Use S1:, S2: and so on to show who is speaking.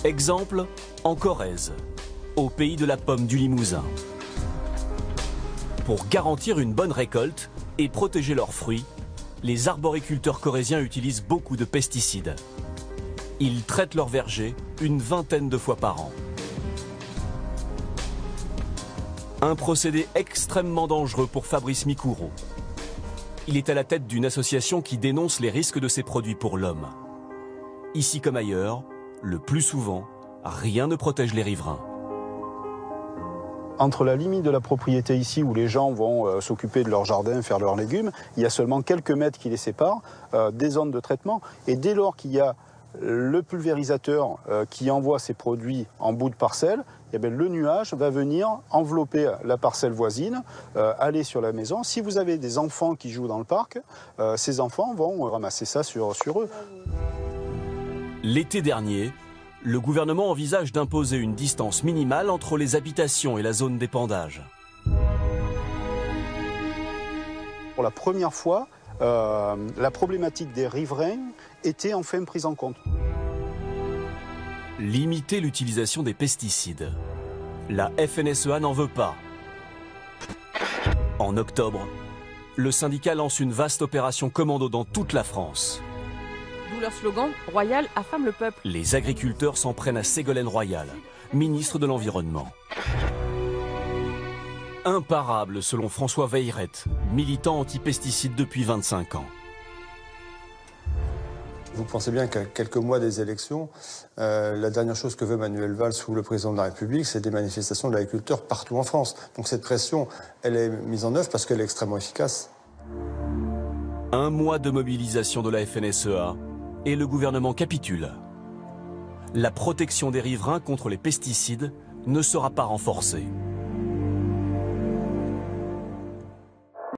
S1: Exemple, en Corrèze, au pays de la pomme du Limousin. Pour garantir une bonne récolte et protéger leurs fruits, les arboriculteurs corréziens utilisent beaucoup de pesticides. Ils traitent leurs vergers une vingtaine de fois par an. Un procédé extrêmement dangereux pour Fabrice Micoureau. Il est à la tête d'une association qui dénonce les risques de ces produits pour l'homme. Ici comme ailleurs, le plus souvent, rien ne protège les riverains.
S2: Entre la limite de la propriété ici, où les gens vont s'occuper de leur jardin, faire leurs légumes, il y a seulement quelques mètres qui les séparent des zones de traitement. Et dès lors qu'il y a le pulvérisateur qui envoie ses produits en bout de parcelle, eh bien, le nuage va venir envelopper la parcelle voisine, aller sur la maison. Si vous avez des enfants qui jouent dans le parc, ces enfants vont ramasser ça sur eux.
S1: L'été dernier, le gouvernement envisage d'imposer une distance minimale entre les habitations et la zone d'épandage.
S2: Pour la première fois, la problématique des riverains était enfin prise en compte.
S1: Limiter l'utilisation des pesticides. La FNSEA n'en veut pas. En octobre, le syndicat lance une vaste opération commando dans toute la France.
S3: D'où leur slogan « Royal affame le peuple ».
S1: Les agriculteurs s'en prennent à Ségolène Royal, ministre de l'Environnement. Imparable selon François Veillerette, militant anti-pesticides depuis 25 ans.
S4: Vous pensez bien qu'à quelques mois des élections, la dernière chose que veut Manuel Valls ou le président de la République, c'est des manifestations de l'agriculteur partout en France. Donc cette pression, elle est mise en œuvre parce qu'elle est extrêmement efficace.
S1: Un mois de mobilisation de la FNSEA et le gouvernement capitule. La protection des riverains contre les pesticides ne sera pas renforcée.